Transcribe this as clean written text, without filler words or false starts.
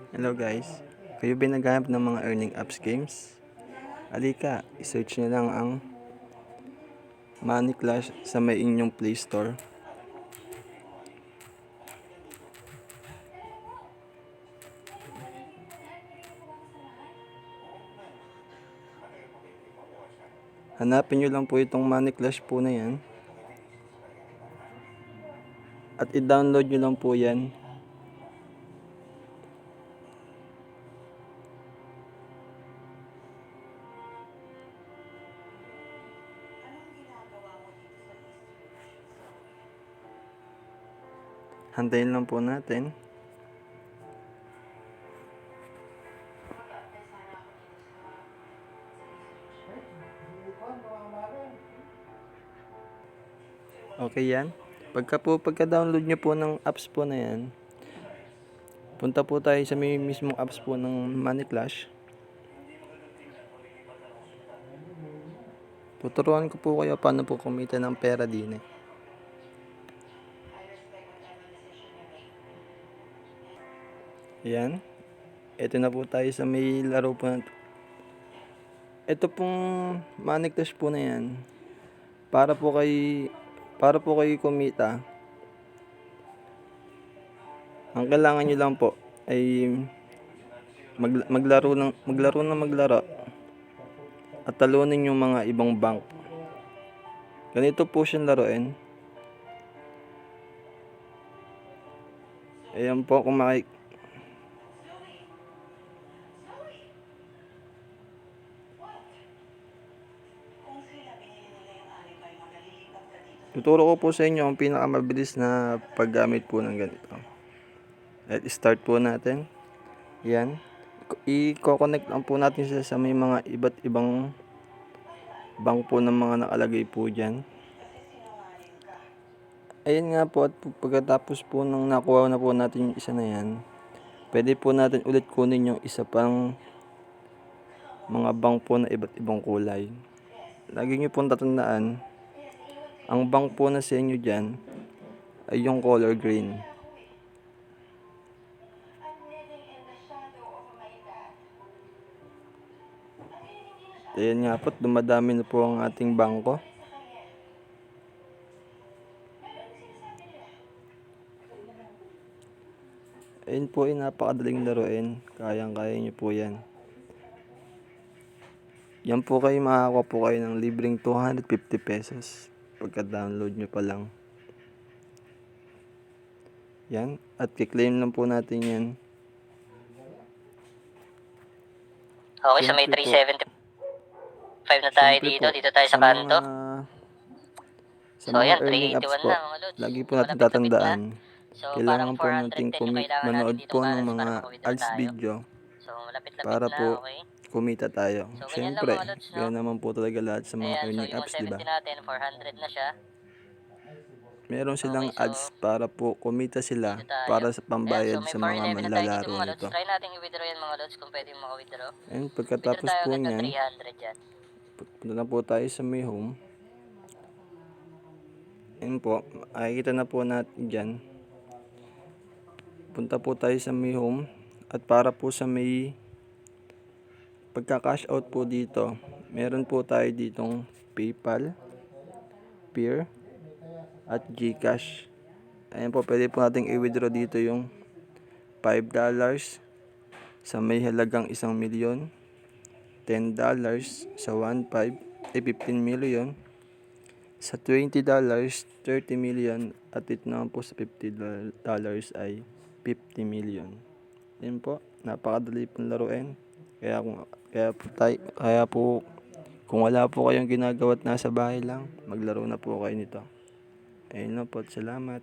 Hello guys, kayo ba naghahanap ng mga earning apps games? Alika, isearch nyo lang ang Money Clash sa may inyong Play Store. Hanapin nyo lang po itong Money Clash po na yan. At i-download nyo lang po yan. Hantayin lang po natin. Okay yan. Pagka-download nyo po ng apps po na yan, punta po tayo sa may mismong apps po ng Money Clash. Tuturuan ko po kayo paano po kumita ng pera din eh. Ayan. Ito na po tayo sa may laro po na. Ito pong Money Clash po na yan. Para po kayo kumita. Ang kailangan nyo lang po ay maglaro at talunin yung mga ibang bank. Ganito po siyang laruin. Ayan po kung tuturo ko po sa inyo ang pinakamabilis na paggamit po ng ganito. At start po natin. Yan. I-connect lang po natin siya sa may mga iba't ibang bank po ng mga nakalagay po dyan. Ayan nga po, at pagkatapos po nang nakuha na po natin yung isa na yan, pwede po natin ulit kunin yung isa pang mga bank po na iba't ibang kulay. Lagi nyo pong tatandaan, ang bank po na sa inyo dyan ay yung color green. Ayan nga po, dumadami na po ang ating bangko. Ayan po ay napakadaling laruin. Kayang-kaya nyo po yan. Yan po kayo makakakuha po kayo ng libreng 250 pesos pagka-download nyo pa lang. Yan. At kiklaim lang po natin yan. Okay, so may 375 na tayo dito. Dito tayo sa kanto. Sa yan, mga earning apps 381 po, na mga lods. lagi po natin tatandaan. So, Kailangan po parang 400 natin din yung kailangan natin manood dito po para ng mga makawithdraw ads tayo. video So, malapit-lapit para na, po okay. kumita tayo. So, ganyan lang Siyempre, mga lods, no? ganyan naman po talaga lahat sa mga Ayan, so earning yung apps, di ba? 170 natin, 400 na siya. Meron silang Okay, so, ads para po kumita sila dito tayo. para sa Ayan, pambayad so may sa 411 mga na tayo dito manlalaro mga lods. nito. Try natin i-withdraw yan mga lods kung pwede maka-withdraw. And Withdraw pagkatapos tayo po agad ng niyan, 300 yan. punta na po tayo sa may home. Ayan po, makikita na po natin dyan. Punta po tayo sa may home. At para po sa may pagka-cash out po dito, meron po tayo ditong PayPal, Payeer, at GCash. Ayan po, pwede po natin i-withdraw dito yung $5 sa may halagang 1 milyon, $10 sa 15 million, sa $20, 30 million, at ito naman po sa $50 ay 50 million. Yan po, napakadali pong laruin. Kaya po kung wala po kayong ginagawa at nasa bahay lang, maglaro na po kayo nito. Ayun na po, salamat.